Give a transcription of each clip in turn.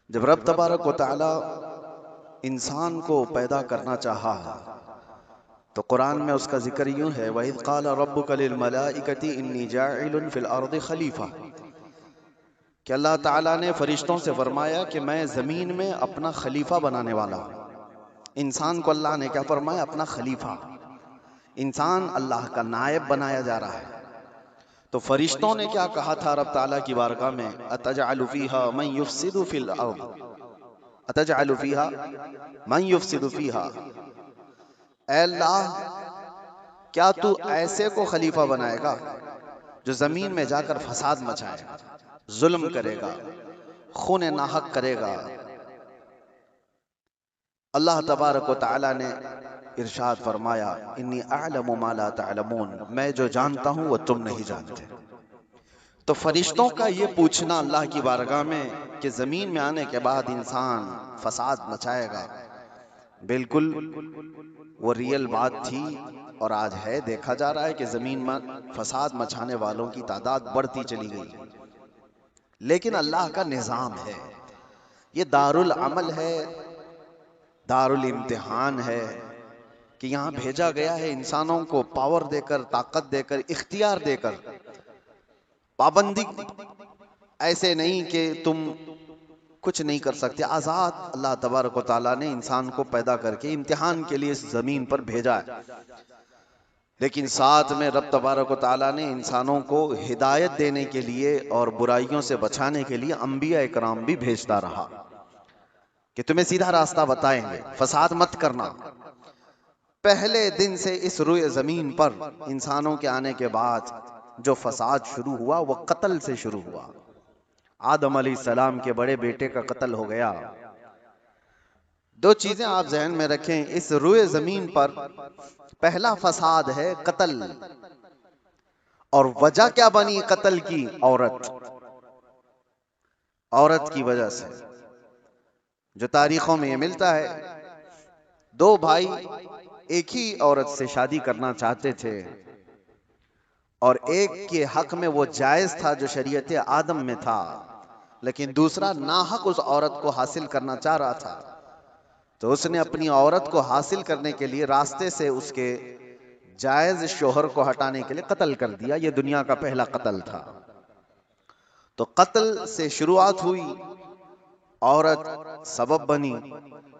जब रब तबारक व तआला इंसान को पैदा करना चाहा तो कुरान में उसका जिक्र यूं है, वइज़ क़ाल रब्बुका लिल मलाइकति इन्नी जाइलुन फिल अर्दि खलीफा, कि अल्लाह ताला ने फरिश्तों से फरमाया कि मैं जमीन में अपना खलीफा बनाने वाला हूं। इंसान को अल्लाह ने क्या फरमाया? अपना खलीफा। इंसान अल्लाह का नायब बनाया जा रहा है। तो फरिश्तों ने क्या कहा था रब ताला की बारगाह में? अतजअलु फीहा मन युफ्सिदु फिल अर्द, अतजअलु फीहा मन युफ्सिदु फीहा, ऐ अल्लाह क्या तू ऐसे को खलीफा बनाएगा जो जमीन में जाकर फसाद मचाएगा, जुल्म करेगा, खून नाहक करेगा। अल्लाह तबारक व तआला ने इरशाद फरमाया, इन्नी अअलमु मा ला तअलमून, मैं जो जानता हूं वो तुम नहीं जानते। तो फरिश्तों का ये पूछना अल्लाह की बारगाह में कि जमीन में आने के बाद इंसान फसाद मचाएगा, बिल्कुल वो रियल बात थी और आज है। देखा जा रहा है कि जमीन में फसाद मचाने वालों की तादाद बढ़ती चली गई। लेकिन अल्लाह का निजाम है, ये दारुल अमल है, दारुल इम्तिहान है कि यहाँ भेजा गया है इंसानों को पावर देकर, ताकत देकर, इख्तियार देकर। पाबंदी ऐसे नहीं कि तुम कुछ नहीं कर सकते, आजाद अल्लाह तबारक व तआला ने इंसान को पैदा करके इम्तिहान के लिए इस जमीन पर भेजा है। लेकिन साथ में रब तबारक व तआला ने इंसानों को हिदायत देने के लिए और बुराइयों से बचाने के लिए अंबिया इकराम भी भेजता रहा कि तुम्हें सीधा रास्ता बताएंगे, फसाद मत करना। पहले दिन से इस रुए जमीन पर इंसानों के आने के बाद जो फसाद शुरू हुआ वो कत्ल से शुरू हुआ। आदम अलैहिस्सलाम के बड़े बेटे का कत्ल हो गया। दो चीजें आप जहन में रखें, इस रुए जमीन पर पहला फसाद है कत्ल। और वजह क्या बनी कत्ल की? औरत। औरत की वजह से जो तारीखों में ये मिलता है, दो भाई एक ही औरत से शादी करना चाहते थे और एक के हक में वो जायज था जो शरीयत आदम में था, लेकिन दूसरा नाहक उस औरत को हासिल करना चाह रहा था। तो उसने अपनी औरत को हासिल करने के लिए रास्ते से उसके जायज शोहर को हटाने के लिए कत्ल कर दिया। ये दुनिया का पहला कत्ल था। तो कत्ल से शुरुआत हुई, औरत सबब बनी,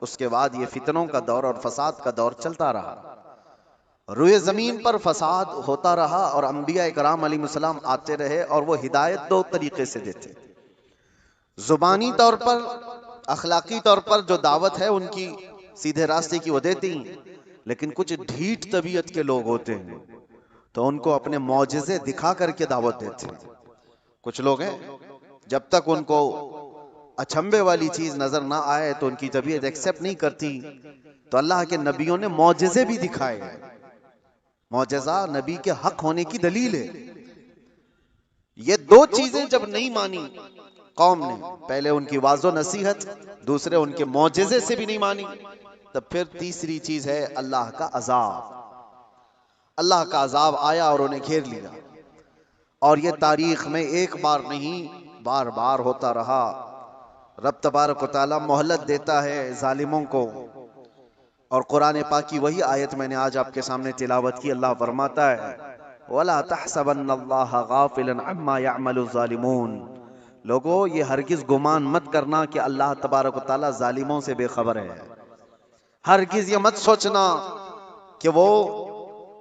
उसके बाद ये फितनों का दौर और फसाद का दौर चलता रहा। रुए जमीन पर फसाद होता रहा और अंबिया इकराम अलैहिस्सलाम आते रहे और वो हिदायत दो तरीके से देते। जुबानी तौर पर, अखलाकी तौर पर जो दावत है उनकी सीधे रास्ते की वो देती, लेकिन कुछ ढीठ तबीयत के लोग होते हैं तो उनको अपने मौजिज़े दिखा करके दावत देते हैं। कुछ लोग हैं जब तक उनको अचंभे वाली चीज नजर ना आए तो उनकी तबीयत एक्सेप्ट नहीं करती। तो अल्लाह के नबियों ने मौजिज़े भी दिखाए हैं। मौजज़ा नबी के हक होने की दलील है। ये दो चीजें जब नहीं मानी कौम ने, पहले उनकी वाज़ो नसीहत, दूसरे उनके मौजज़े से भी नहीं मानी, तब फिर तीसरी चीज है अल्लाह का अजाब। अल्लाह का अजाब आया और उन्हें घेर लिया। और ये तारीख में एक बार नहीं, बार बार होता रहा। रब तबारक व तआला मोहलत देता है जालिमों को। और कुरान पाक की वही आयत मैंने आज आपके सामने तिलावत की। अल्लाह फरमाता है, वला तहसबन्नल्लाह गाफिलन अम्मा यअमलु ज़ालिमून, लोगो ये हरगिज गुमान मत करना कि अल्लाह तबारक व तआला जालिमों से बेखबर है। हरगिज ये मत सोचना कि वो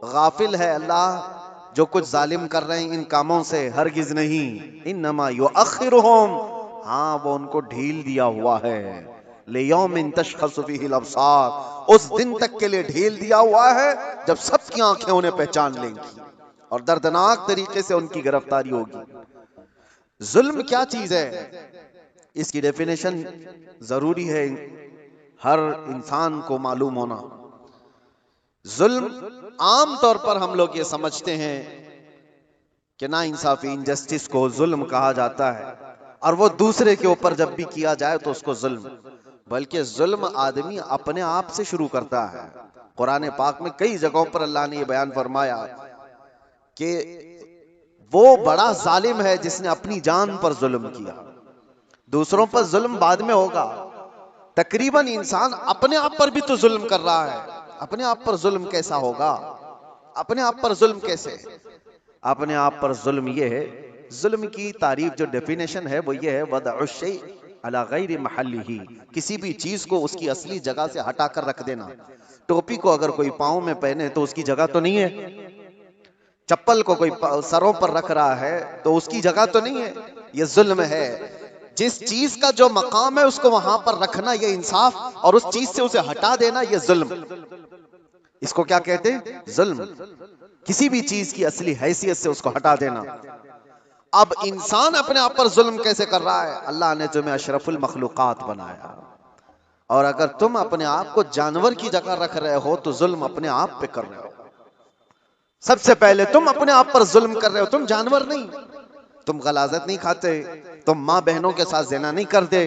गाफिल है अल्लाह जो कुछ जालिम कर रहे हैं इन कामों से, हरगिज नहीं। इन्नमा युअख्खिरुहुम, हाँ वो उनको ढील दिया हुआ है। लियौमिन तशख़सु फ़ीहिल अब्सार, उस दिन तक के लिए ढील दिया हुआ है जब सबकी आंखें उन्हें पहचान लेंगी और दर्दनाक तरीके से उनकी गिरफ्तारी होगी। जुल्म क्या चीज है, इसकी डेफिनेशन जरूरी है हर इंसान को मालूम होना। जुल्म आम तौर पर हम लोग ये समझते हैं कि ना इंसाफी, इनजस्टिस को जुल्म कहा जाता है और वो दूसरे के ऊपर जब भी किया जाए तो उसको जुल्म, बल्कि जुल्म आदमी अपने आप से शुरू करता है। कुरान पाक में कई जगहों पर अल्लाह ने ये बयान फरमाया कि वो बड़ा जालिम है जिसने अपनी जान पर जुल्म किया। दूसरों पर जुल्म बाद में होगा। तकरीबन इंसान अपने आप पर भी तो जुल्म कर रहा है। अपने आप पर जुल्म कैसा होगा? अपने आप पर जुल्म कैसे? अपने आप पर जुल्म ये है, जुल्म की तारीफ जो डेफिनेशन है वो ये है, वदअ शै अला गैरि महल्लिही, किसी भी चीज को उसकी असली जगह से हटाकर रख देना। टोपी को अगर कोई पाँव में पहने तो उसकी जगह तो नहीं है। चप्पल को कोई सरों पर रख रहा है तो उसकी जगह तो नहीं है। ये जुल्म है। जिस चीज का जो मकाम है उसको वहां पर रखना ये इंसाफ, और उस चीज से उसे हटा देना ये जुल्म। इसको क्या कहते हैं? जुल्म। किसी भी चीज की असली हैसियत से उसको हटा देना। अब इंसान अपने आप पर जुल्म कैसे कर रहा है? अल्लाह ने तुम्हें अशरफुल मखलूकात बनाया, और अगर तुम अपने आप को जानवर की जगह रख रहे हो तो जुल्म अपने आप पे कर रहे हो। सबसे पहले तुम अपने आप पर जुल्म कर रहे हो। तुम जानवर नहीं, तुम गलाजत नहीं खाते, तुम माँ बहनों के साथ ज़िना नहीं करते,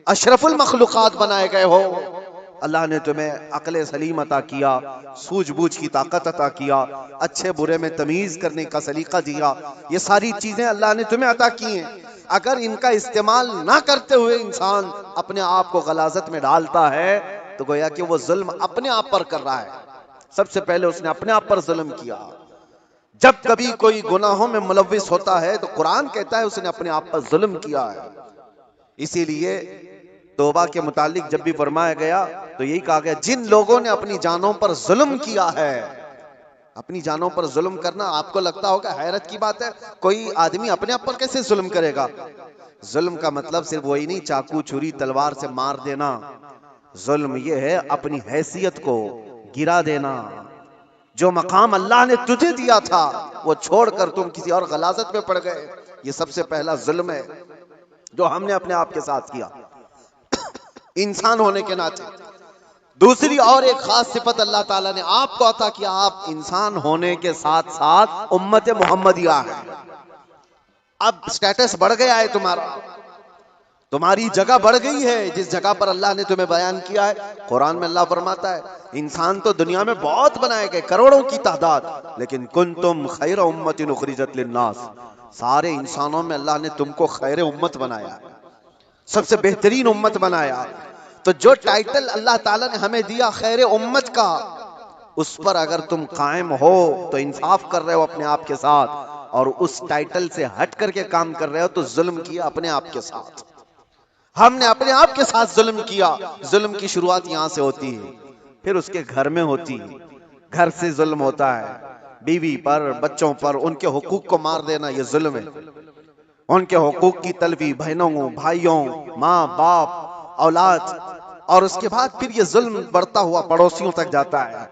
अशरफुल मखलूकात बनाए गए हो। अल्लाह ने तुम्हें अक्ल सलीम अता किया, सूझबूझ की ताकत अता किया, अच्छे बुरे में तमीज करने का सलीका दिया। ये सारी चीजें अल्लाह ने तुम्हें अता की हैं। अगर इनका इस्तेमाल ना करते हुए इंसान अपने आप को गलाजत में डालता है तो गोया कि वो जुल्म अपने आप पर कर रहा है। सबसे पहले उसने अपने आप पर जुल्म किया। जब कभी कोई गुनाहों में मुलव्विस होता है तो कुरान कहता है उसने अपने आप पर जुल्म किया है। इसीलिए तौबा के मुतालिक जब भी फरमाया गया तो यही कहा गया, जिन लोगों ने अपनी जानों पर जुल्म किया है। अपनी जानों पर जुल्म करना आपको लगता होगा हैरत की बात है, कोई आदमी अपने आप पर कैसे जुल्म करेगा? जुल्म का मतलब सिर्फ वही नहीं चाकू छुरी तलवार से मार देना। जुल्म यह है अपनी हैसियत को गिरा देना। जो मकाम अल्लाह ने तुझे दिया था वो छोड़कर तुम किसी और गलाजत में पड़ गए, ये सबसे पहला जुल्म है जो हमने अपने आप के साथ किया इंसान होने के नाते। दूसरी और एक खास सिफत अल्लाह ताला ने आपको अता किया, आप इंसान होने के साथ साथ उम्मत मोहम्मदिया है। अब स्टेटस बढ़ गया है तुम्हारा, तुम्हारी जगह बढ़ गई है जिस जगह पर अल्लाह ने तुम्हें बयान किया है। कुरान में अल्लाह फरमाता है, इंसान तो दुनिया में बहुत बनाए गए, करोड़ों की तादाद, लेकिन कुंतुम खैर उम्मतिन उखरिजत लिन्नास, सारे इंसानों में अल्लाह ने तुमको खैर उम्मत बनाया, सबसे बेहतरीन उम्मत बनाया। तो जो टाइटल अल्लाह ताला ने हमें दिया खैर उम्मत का, उस पर अगर तुम कायम हो तो इंसाफ कर रहे हो अपने आप के साथ, और उस टाइटल से हट करके काम कर रहे हो तो जुल्म किया अपने आप के साथ। हमने अपने आप के साथ जुल्म किया। जुल्म की शुरुआत यहां से होती है, फिर उसके घर में होती है। घर से जुल्म होता है, बीवी पर, बच्चों पर, उनके हुकूक को मार देना ये जुल्म है। उनके हुकूक की तलबी बहनों, भाइयों, माँ बाप, औलाद, और उसके बाद फिर ये जुल्म बढ़ता हुआ पड़ोसियों तक जाता है,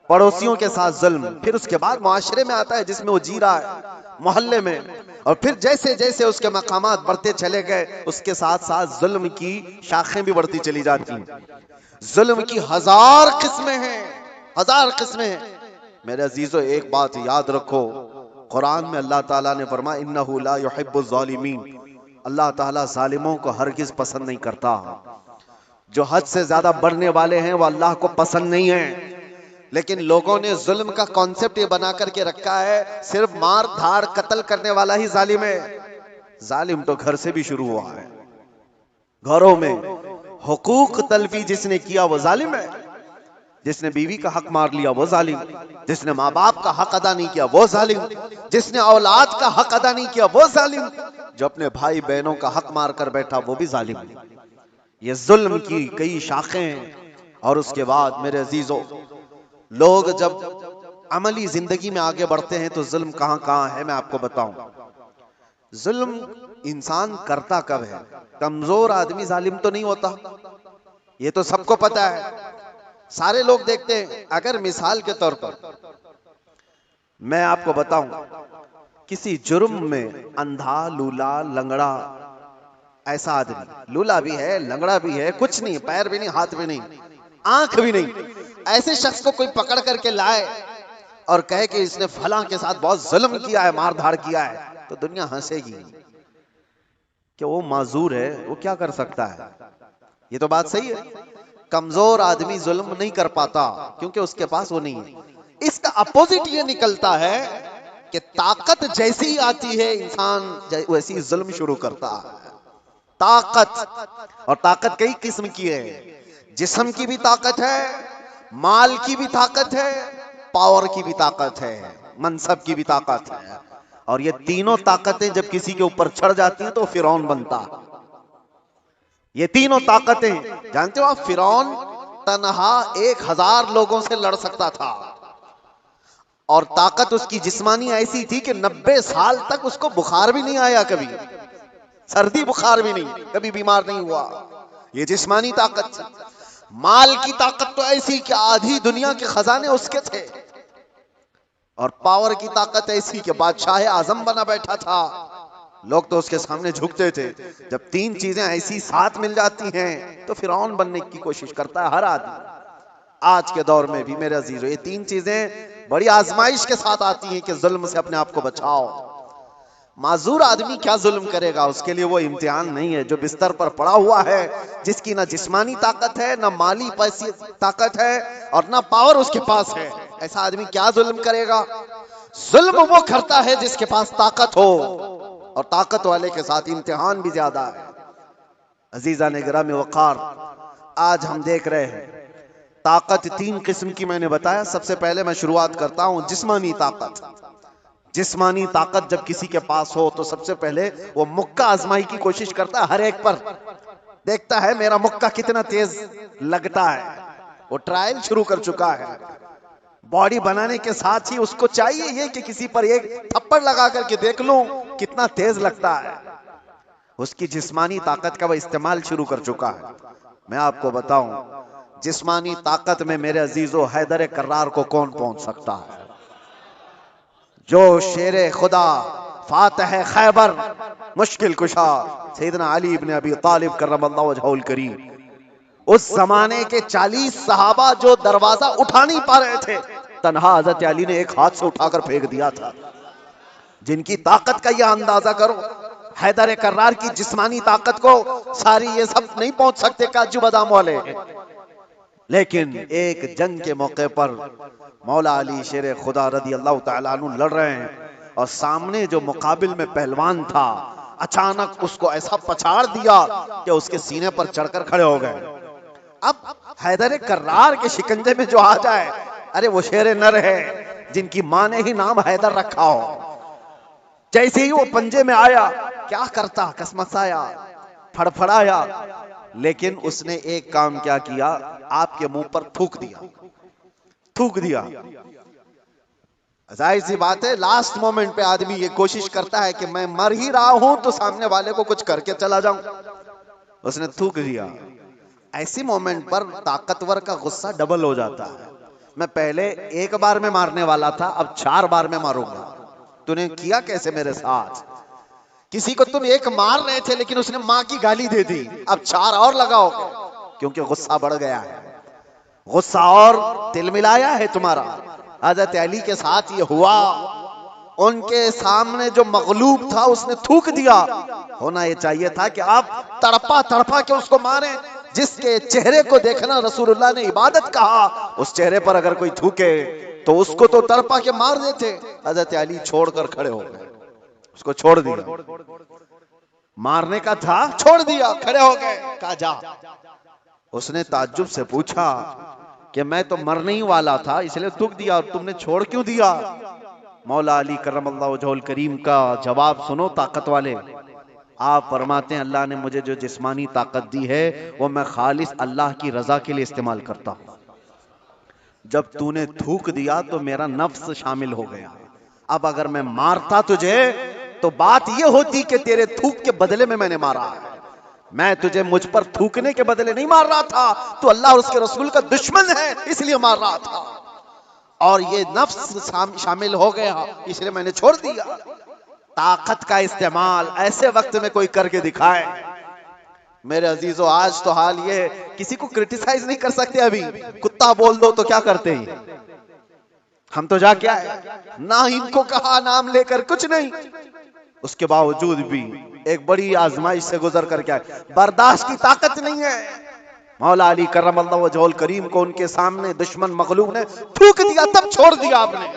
पड़ोसियों के साथ जुल्म, फिर उसके बाद मुआशरे में आता है जिसमें वो जी रहा है, मोहल्ले में, और फिर जैसे जैसे उसके मकामात बढ़ते चले गए उसके साथ साथ जुल्म की शाखें भी बढ़ती चली जाती हैं। जुल्म की हजार किस्में हैं, हजार किस्में हैं। मेरे अजीजों एक बात याद रखो, कुरान में अल्लाह ताला ने फरमाया इन्नहु ला युहिब्बुज़ ज़ालिमीन, अल्लाह ताला जालिमों को हरगिज पसंद नहीं करता। जो हद से ज्यादा बढ़ने वाले हैं वो अल्लाह को पसंद नहीं है। लेकिन लोगों ने जुल्म का कॉन्सेप्ट ये बना करके रखा है सिर्फ मार धाड़ कत्ल करने वाला ही जालिम है। जालिम तो घर से भी शुरू हुआ है। घरों में हुकूक तलफी जिसने किया वो जालिम है। जिसने बीवी का हक मार लिया वो जालिम, जिसने माँ बाप का हक अदा नहीं किया वो जालिम, जिसने औलाद का हक अदा नहीं किया वो जालिम, जो अपने भाई बहनों का हक मार कर बैठा वो भी जालिम। ये जुल्म की कई शाखें हैं। और उसके बाद मेरे अजीजों, लोग जब अमली जिंदगी में आगे बढ़ते हैं तो जुल्म कहां कहां है मैं आपको बताऊं। जुल्म इंसान करता कब है? कमजोर आदमी जालिम तो नहीं होता, ये तो सबको पता है, सारे लोग देखते हैं। अगर मिसाल के तौर पर मैं आपको बताऊं, किसी जुर्म में अंधा, लूला, लंगड़ा, ऐसा आदमी, लूला भी है, लंगड़ा भी है, कुछ नहीं, पैर भी नहीं, हाथ भी नहीं, आंख भी नहीं, ऐसे शख्स को कोई पकड़ करके लाए और कहे कि इसने फलां के साथ बहुत जुल्म किया है, मार धाड़ किया है, तो दुनिया हंसेगी कि वो माजूर है, वो क्या कर सकता है। ये तो बात सही है, कमजोर आदमी जुल्म नहीं कर पाता क्योंकि उसके पास वो नहीं है। इसका अपोजिट ये निकलता है कि ताकत जैसी ही आती है इंसान वैसी जुल्म शुरू करता है। ताकत। और ताकत कई किस्म की है, जिस्म की भी ताकत है, माल की भी ताकत है, पावर की भी ताकत है, मनसब की भी ताकत है। और ये तीनों ताकतें जब किसी के ऊपर चढ़ जाती हैं तो फिरौन बनता। ये तीनों ताकतें जानते हो आप, फिरौन तन्हा 1000 लोगों से लड़ सकता था, और ताकत उसकी जिस्मानी ऐसी थी कि 90 साल तक उसको बुखार भी नहीं आया, कभी सर्दी बुखार भी नहीं, कभी बीमार नहीं हुआ। ये जिस्मानी ताकत। माल की ताकत तो ऐसी कि आधी दुनिया के खजाने उसके थे। और पावर की ताकत ऐसी कि बादशाह आजम बना बैठा था, लोग तो उसके सामने झुकते थे। जब तीन चीजें ऐसी साथ मिल जाती हैं तो फिरौन बनने की कोशिश करता है हर आदमी। आज के दौर में भी मेरे अजीजों, ये तीन चीजें बड़ी आजमाइश के साथ आती हैं कि जुल्म से अपने आप को बचाओ। माजूर आदमी क्या जुल्म करेगा, उसके लिए वो इम्तिहान नहीं है। जो बिस्तर पर पड़ा हुआ है, जिसकी ना जिस्मानी ताकत है, ना माली पैसी ताकत है, और ना पावर उसके पास है, ऐसा आदमी क्या जुल्म करेगा। जुल्म वो करता है जिसके पास ताकत हो, और ताकत वाले के साथ इम्तिहान भी ज्यादा है। अजीजा ने गिरामी वकार, आज हम देख रहे हैं ताकत तीन किस्म की मैंने बताया। सबसे पहले मैं शुरुआत करता हूं जिस्मानी ताकत। जिस्मानी ताकत जब किसी के पास हो तो सबसे पहले वो मुक्का आजमाई की कोशिश करता है, हर एक पर देखता है मेरा मुक्का कितना तेज लगता है। वो ट्रायल शुरू कर चुका है। बॉडी बनाने के साथ ही उसको चाहिए ये कि किसी पर एक थप्पड़ लगा करके देख लूं कितना तेज लगता है। उसकी जिस्मानी ताकत का वो इस्तेमाल शुरू कर चुका है। मैं आपको बताऊं, जिस्मानी ताकत में मेरे अजीजों हैदर कर्रार को कौन पहुंच सकता है। जो शेरे खुदा, फातह खैबर, मुश्किल कुशा सैयदना अली इब्न अबी तालिब करमल्लाहु वजहुल करीम, उस जमाने के 40 सहाबा जो दरवाजा उठा नहीं पा रहे थे, तन्हा हजरत अली ने एक हाथ से उठाकर फेंक दिया था। जिनकी ताकत का यह अंदाजा करो। हैदर कर्रार की जिस्मानी ताकत को सारी ये सब नहीं पहुंच सकते काजू बादाम वाले, लेकिन एक जंग के मौके पर मौला अली शेर खुदा रदी अल्लाह तआला अन्हु लड़ रहे हैं, और सामने जो मुकाबिल में पहलवान था अचानक उसको ऐसा पछाड़ दिया कि उसके सीने पर चढ़कर खड़े हो गए। अब हैदर कर्रार के शिकंजे में जो आ जाए, अरे वो शेर नर है जिनकी मां ने ही नाम हैदर रखा हो। जैसे ही वो पंजे में आया, क्या करता, कसमसाया, फड़फड़ाया, लेकिन उसने एक काम क्या किया, आपके मुंह पर थूक दिया। थूक दिया। जाहिर सी बात है लास्ट मोमेंट पे आदमी ये कोशिश करता है कि मैं मर ही रहा हूं तो सामने वाले को कुछ करके चला जाऊं। उसने थूक दिया। ऐसी मोमेंट पर ताकतवर का गुस्सा डबल हो जाता है। मैं पहले एक बार में मारने वाला था, अब 4 बार में मारूंगा। तूने किया कैसे मेरे साथ। किसी को तुम एक मार रहे थे लेकिन उसने मां की गाली दे दी, अब 4 और लगाओगे, क्योंकि गुस्सा बढ़ गया है। गुस्सा और तिलमिलाया है तुम्हारा। हजरत अली के साथ ये हुआ, उनके सामने जो मगलूब था उसने थूक दिया। होना ये चाहिए था कि आप तड़पा तड़पा के उसको मारे। जिसके चेहरे को देखना रसूलुल्लाह ने इबादत कहा, उस चेहरे पर अगर कोई थूके तो उसको तो तड़पा के मार देते। हजरत अली छोड़कर खड़े हो गए, उसको छोड़ दिया। मारने का था, छोड़ दिया, खड़े हो गए, कहा जा। उसने ताज्जुब से पूछा कि मैं तो मरने ही वाला था इसलिए थूक दिया, और तुमने छोड़ क्यों दिया। मौला अली करमल्लाहु वजहुल करीम का जवाब सुनो ताकत वाले। आप फरमाते हैं अल्लाह ने मुझे जो जिस्मानी ताकत दी है वो मैं खालिस अल्लाह की रजा के लिए इस्तेमाल करता हूं। जब तूने थूक दिया तो मेरा नफ्स शामिल हो गया। अब अगर मैं मारता तुझे तो बात ये होती कि तेरे थूक के बदले में मैंने मारा है। मैं तुझे मुझ पर थूकने के बदले नहीं मार रहा था, तो अल्लाह और उसके रसूल का दुश्मन है इसलिए मार रहा था, और ये नफ्स शामिल हो गया इसलिए मैंने छोड़ दिया। ताकत का इस्तेमाल ऐसे वक्त में कोई करके दिखाए। मेरे अजीजों, आज तो हाल ये किसी को क्रिटिसाइज नहीं कर सकते। अभी कुत्ता बोल दो तो क्या करते हैं, हम तो जाके आए, ना इनको कहा नाम लेकर कुछ नहीं, उसके बावजूद भी एक बड़ी आजमाइश से गुजर करके आए। बर्दाश्त की ताकत नहीं है। मौला अली करमल्लाहु वजहुल करीम को उनके सामने दुश्मन मगलूब ने थूक दिया, तब छोड़ दिया आपने।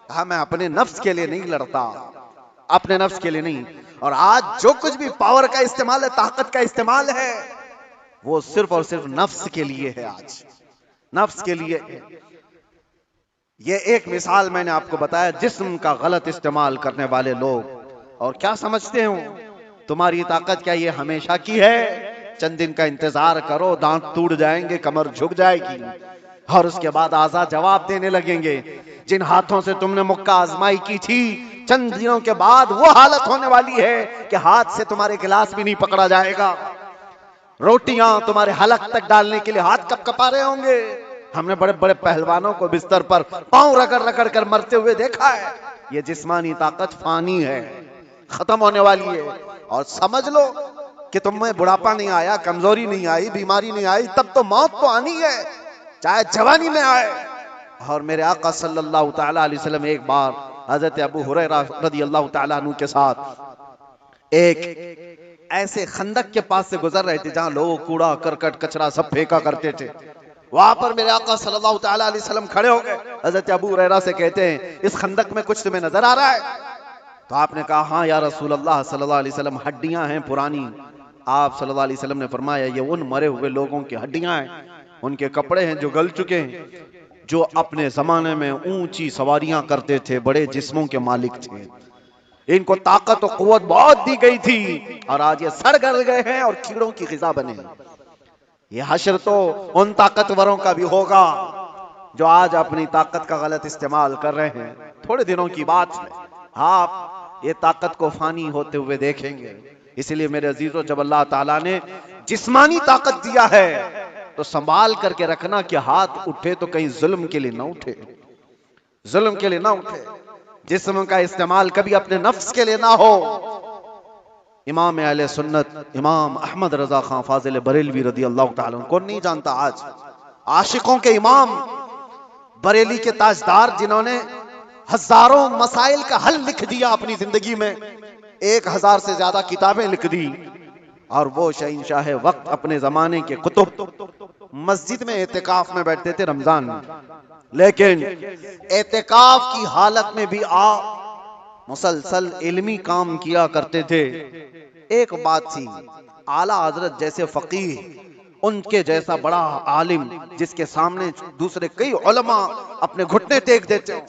कहा मैं अपने नफ्स के लिए नहीं लड़ता, अपने नफ्स के लिए नहीं। और आज जो कुछ भी पावर का इस्तेमाल है, ताकत का इस्तेमाल है, वो सिर्फ और सिर्फ नफ्स के लिए है। आज नफ्स के लिए। ये एक मिसाल मैंने आपको बताया, जिस्म का गलत इस्तेमाल करने वाले लोग। और क्या समझते हो तुम्हारी ताकत क्या ये हमेशा की है? चंद दिन का इंतजार करो, दांत टूट जाएंगे, कमर झुक जाएगी और उसके बाद आजाद जवाब देने लगेंगे। जिन हाथों से तुमने मुक्का आजमाई की थी, चंद दिनों के बाद वो हालत होने वाली है कि हाथ से तुम्हारे गिलास भी नहीं पकड़ा जाएगा। रोटियां तुम्हारे हलक तक डालने के लिए हाथ कपकपा रहे होंगे। हमने बड़े बड़े पहलवानों को बिस्तर पर पांव रगड़ रगड़ कर मरते हुए देखा है। ये जिस्मानी ताकत फानी है, खत्म होने वाली है। और समझ लो कि तुम में बुढ़ापा नहीं आया, कमजोरी नहीं आई, बीमारी नहीं आई, तब तो मौत तो आनी है, चाहे जवानी में आए। और मेरे आका सल्लल्लाहु तआला अलैहि वसल्लम एक बार हजरत अबू हुरैरा रदियल्लाहु तआला अन्हु के साथ एक ऐसे खंदक के पास से गुजर रहे थे जहां लोग कूड़ा करकट कचरा सब फेंका करते थे। वहां पर मेरे आका सल्लल्लाहु तआला अलैहि वसल्लम खड़े हो गए। हजरत अबू हुरैरा से कहते हैं, इस खंदक में कुछ तुम्हें नजर आ रहा है? तो आपने कहा, हाँ या रसूल अल्लाह सल्लल्लाहु अलैहि वसल्लम, हड्डियां हैं पुरानी। आप सल्लल्लाहु अलैहि वसल्लम ने फरमाया, ये उन मरे हुए लोगों की हड्डियां हैं, उनके कपड़े हैं जो गल चुके हैं, जो अपने जमाने में ऊंची सवारियां करते थे, बड़े जिस्मों के मालिक थे। इनको ताकत और कुव्वत बहुत दी गई थी और आज ये सड़ गल गए हैं और कीड़ों की ग़िज़ा बने। ये हश्र तो उन ताकतवरों का भी होगा जो आज अपनी ताकत का गलत इस्तेमाल कर रहे हैं। थोड़े दिनों की बात है, आप ये ताकत को फानी होते हुए देखेंगे। इसलिए मेरे अजीजों, जब अल्लाह ताला ने जिस्मानी ताकत दिया है तो संभाल करके रखना कि हाथ उठे तो कहीं जुल्म के लिए ना उठे, जुल्म के लिए ना उठे। जिस्म का इस्तेमाल कभी अपने नफ्स के लिए ना हो। इमाम अहले सुन्नत इमाम अहमद रजा खान फाजिल बरेलवी रदी अल्लाह ताला, कौन नहीं जानता आज, आशिकों के इमाम, बरेली के ताजदार, जिन्होंने हजारों मसाइल का हल लिख दिया अपनी जिंदगी में, 1000 से ज्यादा किताबें लिख दी। और वो शहंशाह वक्त अपने जमाने के कुतुब मस्जिद में एतिकाफ में बैठते थे रमजान में, लेकिन एतिकाफ की हालत में भी मुसलसल इल्मी काम किया करते थे। एक बात थी, आला हजरत जैसे फकीह, उनके जैसा बड़ा आलिम, जिसके सामने दूसरे कई उलमा अपने घुटने टेक देते हो,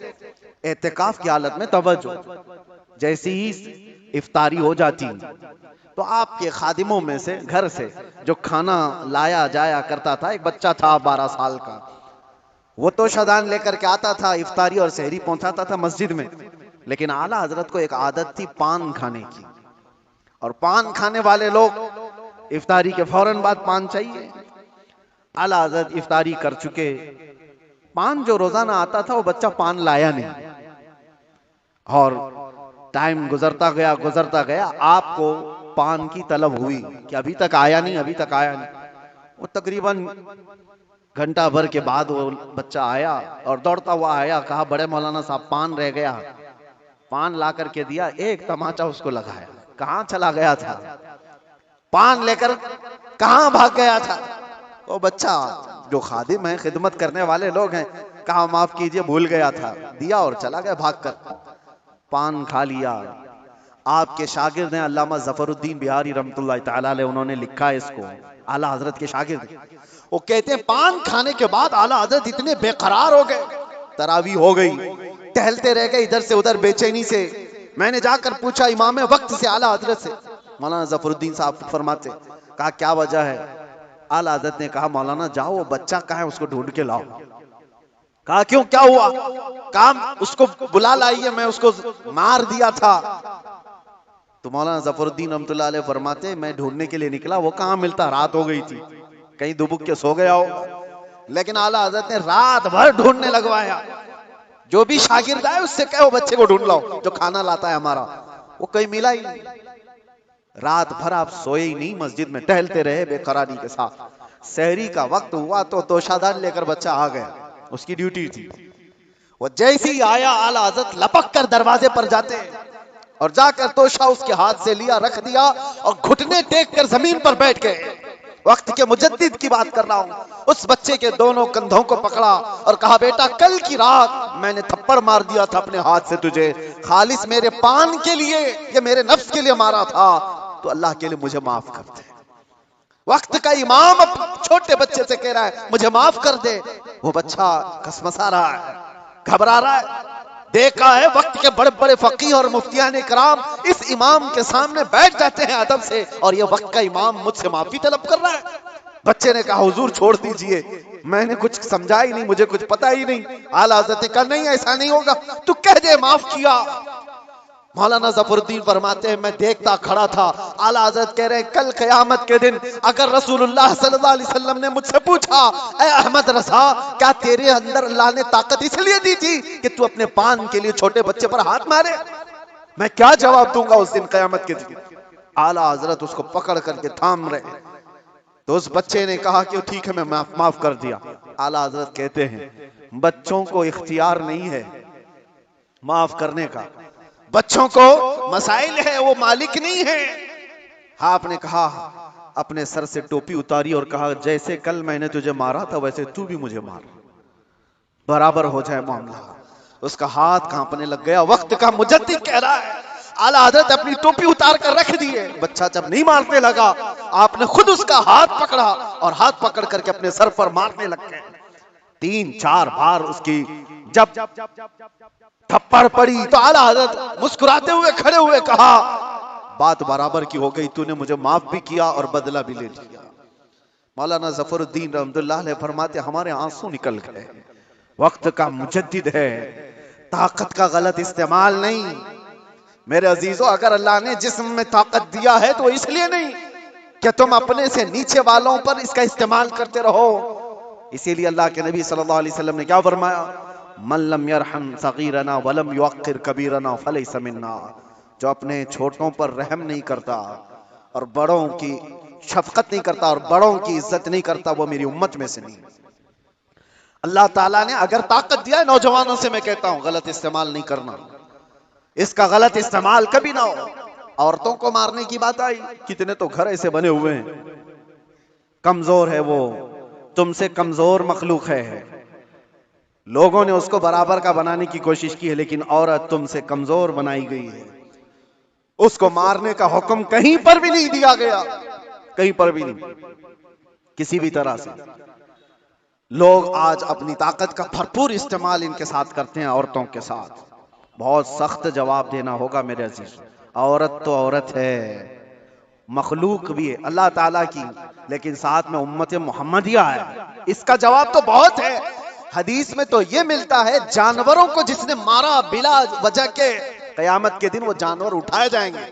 एतिकाफ की हालत में तवज्जो, जैसी ही इफ्तारी हो जाती तो आपके खादिमों में से, घर से जो खाना लाया जाया करता था, एक बच्चा था 12 साल का, वो तो शदान लेकर के आता था, इफ्तारी और सहरी पहुंचाता था मस्जिद में। लेकिन आला हजरत को एक आदत थी पान खाने की, और पान खाने वाले लोग इफ्तारी के फौरन बाद पान चाहिए। आला हजरत इफ्तारी कर चुके, पान जो रोजाना आता था वो बच्चा पान लाया नहीं, और टाइम गुजरता गया, आपको पान की तलब हुई कि अभी तक आया नहीं, अभी तक आया नहीं। वो तकरीबन घंटा भर के बाद वो बच्चा आया और दौड़ता हुआ आया, कहा, बड़े मौलाना साहब पान रह गया। पान ला करके दिया, एक तमाचा उसको लगाया, कहां चला गया था, पान लेकर कहां भाग गया था। वो बच्चा, जो खादिम है, खिदमत करने वाले लोग हैं, कहा माफ कीजिए भूल गया था, दिया और चला गया भागकर। पान खा लिया। आपके शागिर्द हैं अल्लामा जफरुद्दीन बिहारी रहमतुल्लाह तआला अलैह, उन्होंने लिखा है इसको, आला हजरत के शागिर्द। वो कहते हैं पान खाने के बाद आला हजरत इतने बेकरार हो गए, तरावी हो गई, टहलते रह गए इधर से उधर बेचैनी से। मैंने जाकर पूछा इमाम वक्त से, आला हजरत से, मौलाना जफरुद्दीन साहब फरमाते, कहा क्या वजह है? आला हजरत ने कहा, मौलाना जाओ, वो बच्चा कहाँ है, उसको ढूंढ के लाओ। कहा क्यों, क्या हुआ? काम उसको बुला लाइए, मैं उसको मार दिया था। तो मौलाना जफरुद्दीन रहमतुल्लाह अलैह फरमाते, मैं ढूंढने के लिए निकला, वो कहाँ मिलता, रात हो गई थी, कहीं दुबक के सो गया हो। लेकिन आला हजरत ने रात भर ढूंढने लगवाया। जो भी शागिर्द आए उससे कहो बच्चे को ढूंढ लाओ जो खाना लाता है हमारा, वो कहीं मिला ही नहीं। रात भर आप सोए ही नहीं, मस्जिद में टहलते रहे बेकरारी के साथ। सहरी का वक्त हुआ तो तोशादान लेकर बच्चा आ गया, उसकी ड्यूटी थी। वो जैसे ही आया, आला हजरत लपक कर दरवाजे पर जाते और जाकर तोशा उसके हाथ से लिया, रख दिया और घुटने टेक कर जमीन पर बैठ गए। वक्त के मुजद्दिद की बात कर रहा हूं। उस बच्चे के दोनों कंधों को पकड़ा और कहा, बेटा कल की रात मैंने थप्पड़ मार दिया था अपने हाथ से तुझे, खालिस मेरे पान के लिए या मेरे नफ्स के लिए मारा था, तो अल्लाह के लिए मुझे माफ कर दे। वक्त का इमाम अब छोटे बच्चे से कह रहा है मुझे माफ कर दे। वो बच्चा कसमसा रहा है, घबरा रहा है। देखा है वक्त के बड़े बड़े फकीह और मुफ्तियान इकराम इस इमाम के सामने बैठ जाते हैं अदब से, और ये वक्त का इमाम मुझसे माफी तलब कर रहा है। बच्चे ने कहा हुजूर छोड़ दीजिए, मैंने कुछ समझा ही नहीं, मुझे कुछ पता ही नहीं। आला हज़रत ने कहा नहीं ऐसा नहीं होगा, तू कह दे माफ किया। मौलाना ज़फरुद्दीन फरमाते हैं मैं देखता खड़ा था। आला हज़रत कह रहे हैं कल क़यामत के दिन अगर रसूलुल्लाह सल्लल्लाहु अलैहि वसल्लम ने मुझसे पूछा, ऐ अहमद रज़ा क्या तेरे अंदर अल्लाह ने ताकत इसलिए दी थी कि तू अपने पान के लिए छोटे बच्चे पर हाथ मारे, मैं क्या जवाब दूंगा उस दिन क़यामत के दिन। आला हज़रत उसको पकड़ करके थाम रहे। तो उस बच्चे ने कहा कि ठीक है मैं माफ कर दिया। आला हज़रत कहते हैं बच्चों को इख्तियार नहीं है माफ करने का, बच्चों को मसाइल है, वो मालिक नहीं है। हाँ आपने कहा, अपने सर से टोपी उतारी और कहा जैसे कल मैंने तुझे मारा था वैसे तू भी मुझे मार, बराबर हो जाए मामला। उसका हाथ कांपने लग गया। वक्त का मुजद्दिद कह रहा है आला हज़रत अपनी टोपी उतार कर रख दिए। बच्चा जब नहीं मारने लगा आपने खुद उसका हाथ पकड़ा और हाथ पकड़ करके अपने सर पर मारने लग गए। 3-4 बार उसकी जब थप्पड़ पड़ी तो आला हज़रत मुस्कुराते हुए खड़े हुए कहा बात बराबर की हो गई, तूने मुझे माफ भी किया और बदला भी ले लिया। मौलाना ज़फरुद्दीन रहमतुल्लाह अलैह फरमाते हमारे आंसू निकल गए। वक्त का मुजद्दिद है, ताकत का गलत इस्तेमाल नहीं। मेरे अजीजों अगर अल्लाह ने जिस्म में ताकत दिया है तो इसलिए नहीं कि तुम अपने से नीचे वालों पर इसका इस्तेमाल करते रहो। इसीलिए अल्लाह के नबी सल्लल्लाहु अलैहि वसल्लम ने क्या फरमाया, मन लम यरहम सगीरना वलम युअक्किर कबीरना फलैसा मिन्ना, जो अपने छोटों पर रहम नहीं करता और बड़ों की शफकत नहीं करता और बड़ों की इज्जत नहीं करता, वो मेरी उम्मत में से नहीं। अल्लाह ताला ने अगर ताकत दिया है, नौजवानों से मैं कहता हूं गलत इस्तेमाल नहीं करना, इसका गलत इस्तेमाल कभी ना हो। औरतों को मारने की बात आई, कितने तो घर ऐसे बने हुए हैं, कमजोर है वो, तुमसे कमजोर मखलूक है, लोगों ने उसको बराबर का बनाने की कोशिश की है, लेकिन औरत तुमसे कमजोर बनाई गई है। उसको मारने का हुक्म कहीं पर भी नहीं दिया गया, कहीं पर भी नहीं, किसी भी तरह से। लोग आज अपनी ताकत का भरपूर इस्तेमाल इनके साथ करते हैं, औरतों के साथ। बहुत सख्त जवाब देना होगा मेरे अजीज। औरत तो औरत है, मखलूक भी है अल्लाह ताला की, लेकिन साथ में उम्मत मोहम्मदिया है, इसका जवाब तो बहुत है। हदीस में तो ये मिलता है जानवरों को जिसने मारा बिला वजह के, कयामत के दिन वो जानवर उठाए जाएंगे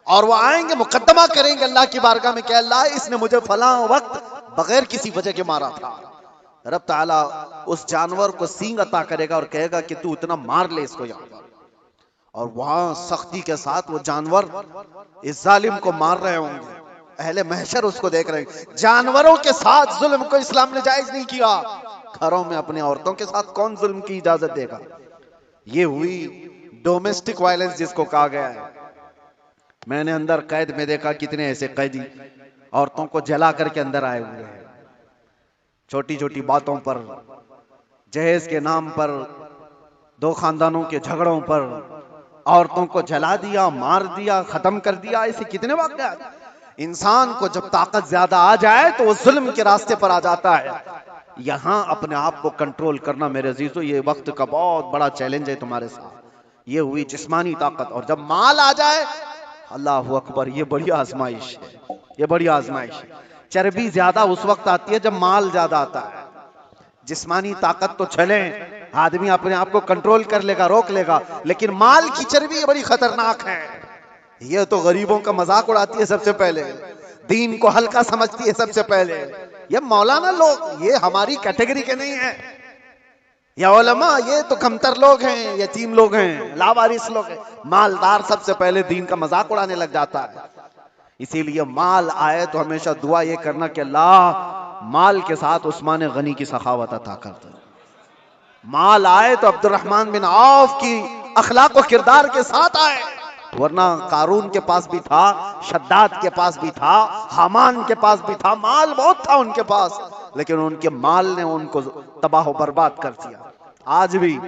और वो आएंगे मुकद्दमा करेंगे अल्लाह की बारगाह में कि अल्लाह इसने मुझे फलां वक्त बगैर किसी वजह के मारा था। रब ताला उस जानवर को सींग अता करेगा और कहेगा कि तू इतना मार ले इसको यहाँ पर, और वहां सख्ती के साथ वो जानवर इस जालिम को मार रहे होंगे। अहले महशर उसको देख रहे हैं। जानवरों के साथ जुल्म को इस्लाम ने जायज नहीं किया, घरों में अपनी औरतों के साथ कौन जुल्म की इजाजत देगा। ये हुई डोमेस्टिक वायलेंस जिसको कहा गया है। मैंने अंदर कैद में देखा कितने ऐसे कैदी औरतों को जला करके अंदर आए हुए हैं, छोटी छोटी बातों पर, जहेज के नाम पर, दो खानदानों के झगड़ों पर औरतों को जला दिया, मार दिया, खत्म कर दिया। ऐसे कितने वाक़यात। इंसान को जब ताकत ज्यादा आ जाए तो वो जुल्म के रास्ते पर आ जाता है। यहां अपने आप को कंट्रोल करना मेरे अजीजों ये वक्त का बहुत बड़ा चैलेंज है तुम्हारे साथ। ये हुई जिस्मानी ताकत, और जब माल आ जाए अल्लाह अकबर, ये बड़ी आजमाइश है, ये बड़ी आजमाइश है। चर्बी ज्यादा उस वक्त आती है जब माल ज्यादा आता है। जिस्मानी ताकत तो चले, आदमी अपने आप को कंट्रोल कर लेगा, रोक लेगा, लेकिन माल की चर्बी बड़ी खतरनाक है। ये तो गरीबों का मजाक उड़ाती है सबसे पहले, दीन को हल्का समझती है सबसे पहले। ये मौलाना लोग ये हमारी कैटेगरी के नहीं है, या उलमा ये तो कमतर लोग हैं, यतीम लोग हैं, लावारिस लोग हैं। मालदार सबसे पहले दीन का मजाक उड़ाने लग जाता है। इसीलिए माल आए तो हमेशा दुआ ये करना कि अल्लाह माल के साथ उस्मान गनी की सखावत अता कर दे। माल आए तो अब्दुर्रहमान बिन औफ की अखलाक व किरदार के साथ आए। वरना कारून के पास भी था, शद्दाद के पास भी था, हामान के पास भी था, माल बहुत था उनके पास, लेकिन उनके माल ने उनको तबाह बर्बाद कर दिया। आज भी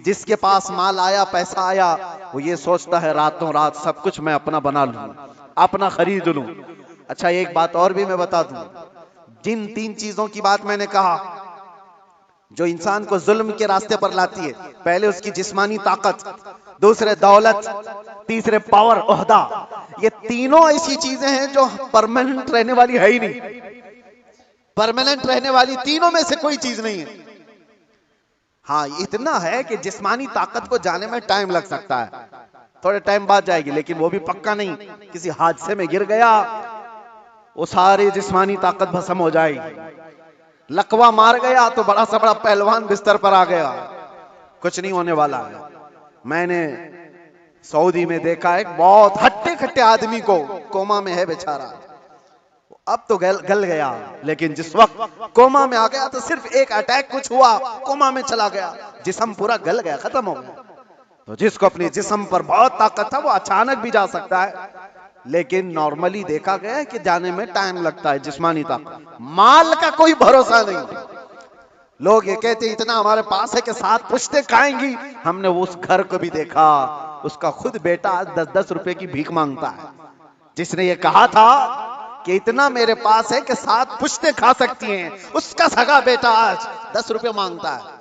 जिसके पास माल आया, पैसा आया, वो ये सोचता है रातों रात सब कुछ मैं अपना बना लूं, अपना खरीद लूं। अच्छा, एक बात और भी मैं बता दूं, जिन 3 चीजों की बात मैंने कहा जो इंसान को जुल्म के रास्ते पर लाती है, पहले उसकी जिस्मानी ताकत, दूसरे दौलत, तीसरे पावर, ओहदा, ये तीनों ऐसी चीजें हैं जो परमानेंट रहने वाली है ही नहीं। परमानेंट रहने वाली तीनों में से कोई चीज नहीं है। हाँ, इतना है कि जिस्मानी ताकत को जाने में टाइम लग सकता है, थोड़े टाइम बाद जाएगी, लेकिन वो भी पक्का नहीं। किसी हादसे में गिर गया, वो सारी जिस्मानी ताकत भस्म हो जाएगी। लकवा मार गया तो बड़ा सा बड़ा पहलवान बिस्तर पर आ गया, कुछ नहीं होने वाला है। मैंने सऊदी में देखा एक बहुत हट्टे खट्टे आदमी को, कोमा में है बेचारा, अब तो गल गया, लेकिन जिस वक्त कोमा में आ गया तो सिर्फ एक अटैक कुछ हुआ, कोमा में चला गया, जिस्म पूरा गल गया, खत्म हो गया। तो जिसको अपने जिस्म पर बहुत ताकत था वो अचानक भी जा सकता है, लेकिन नॉर्मली देखा गया है कि जाने में टाइम लगता है। जिस्मानी ताकत, माल का कोई भरोसा नहीं। लोग ये कहते इतना हमारे पास है कि 7 पुश्तें खाएंगी। हमने उस घर को भी देखा, उसका खुद बेटा 10-10 रुपए की भीख मांगता है। जिसने ये कहा था कि इतना मेरे पास है कि 7 पुश्तें खा सकती हैं, उसका सगा बेटा आज 10 रुपए मांगता है।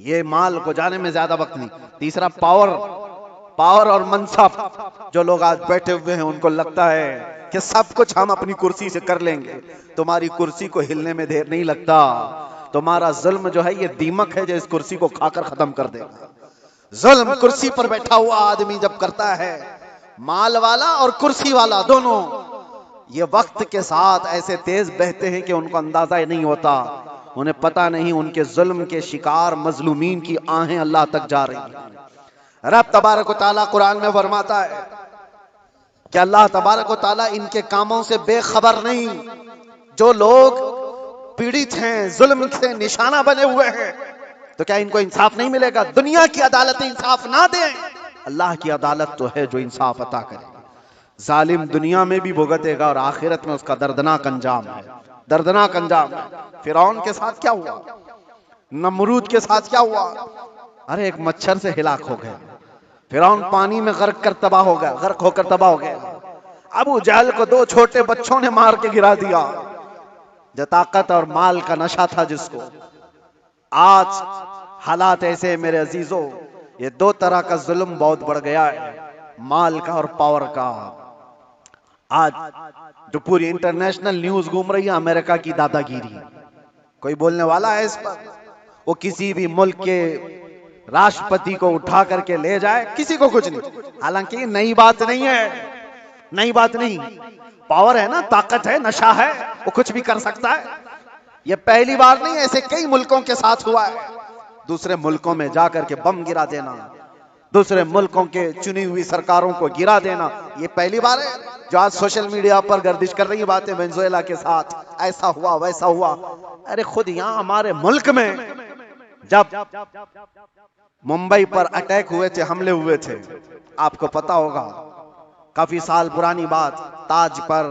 ये माल को जाने में ज्यादा वक्त नहीं। तीसरा पावर और मनसब। जो लोग आज बैठे हुए हैं उनको लगता है कि सब कुछ हम अपनी कुर्सी से कर लेंगे। तुम्हारी कुर्सी को हिलने में देर नहीं लगता। तुम्हारा जुल्म जो है ये दीमक है जो इस कुर्सी को खाकर खत्म कर देगा। जुल्म कुर्सी पर बैठा हुआ आदमी जब करता है, माल वाला और कुर्सी वाला दोनों, ये वक्त के साथ ऐसे तेज बहते हैं कि उनको अंदाजा ही नहीं होता। उन्हें पता नहीं उनके जुल्म के शिकार मजलूमीन की आहें अल्लाह तक जा रही हैं। रब तबारक व तआला कुरान में फरमाता है कि अल्लाह तबारक व तआला इनके कामों से बेखबर नहीं। जो लोग पीड़ित हैं, जुल्म से निशाना बने हुए हैं, तो क्या इनको इंसाफ नहीं मिलेगा? दुनिया की अदालतें इंसाफ ना दें, अल्लाह की अदालत तो है जो इंसाफ अता करे। जालिम दुनिया में भी भुगतेगा और आखिरत में उसका दर्दनाक अंजाम है, दर्दनाक अंजाम है। फिरौन के साथ क्या हुआ, नमरूद के साथ क्या हुआ? अरे एक मच्छर से हिलाक हो गए। फिरौन पानी में गर्क कर तबाह हो गया, गर्क होकर तबाह हो गया। अबू जहल को 2 छोटे बच्चों ने मार के गिरा दिया। जो ताकत और माल का नशा था जिसको, आज हालात ऐसे मेरे अजीजों, ये 2 तरह का जुल्म बहुत बढ़ गया है, माल का और पावर का। आज जो पूरी इंटरनेशनल न्यूज घूम रही है अमेरिका की दादागिरी, कोई बोलने वाला है इस पर? वो किसी भी मुल्क के राष्ट्रपति को उठा करके ले जाए, किसी को कुछ नहीं। हालांकि नई बात नहीं है, नई बात नहीं। पावर है ना, ताकत है, नशा है, वो कुछ भी कर सकता है। ये पहली बार नहीं, ऐसे कई मुल्कों के साथ हुआ है। दूसरे मुल्कों में जाकर के बम गिरा देना, दूसरे मुल्कों के चुनी हुई सरकारों को गिरा देना, ये पहली बार है। जो आज सोशल मीडिया पर गर्दिश कर रही बातें, वेनेजुएला के साथ ऐसा हुआ वैसा हुआ। अरे खुद यहां हमारे मुल्क में जब मुंबई पर अटैक हुए थे, हमले हुए थे, आपको पता होगा, काफी साल पुरानी बात, ताज पर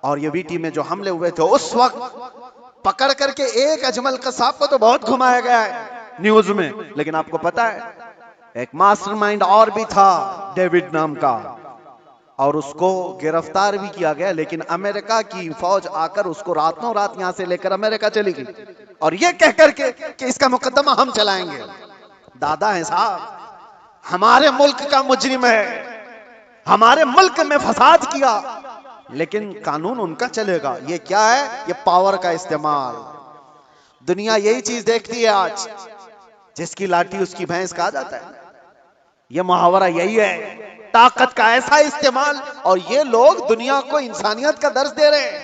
और ये वीटी में जो हमले हुए थे, उस वक्त पकड़ करके एक अजमल कसाब को तो बहुत घुमाया गया है न्यूज में, लेकिन आपको पता है एक मास्टरमाइंड और भी था, डेविड नाम का, और उसको गिरफ्तार भी किया गया। लेकिन अमेरिका की फौज आकर उसको रातों रात यहां से लेकर अमेरिका चली गई, और ये कह करके कि इसका मुकदमा हम चलाएंगे। दादा है साहब, हमारे मुल्क का मुजरिम है, हमारे मुल्क में फसाद किया, लेकिन कानून उनका चलेगा। ये क्या है? ये पावर का इस्तेमाल। दुनिया यही चीज देखती है आज, जिसकी लाठी उसकी भैंस कहा जाता है। ये मुहावरा यही है, ताकत का ऐसा इस्तेमाल। और ये लोग दुनिया को इंसानियत का दर्ज दे रहे हैं,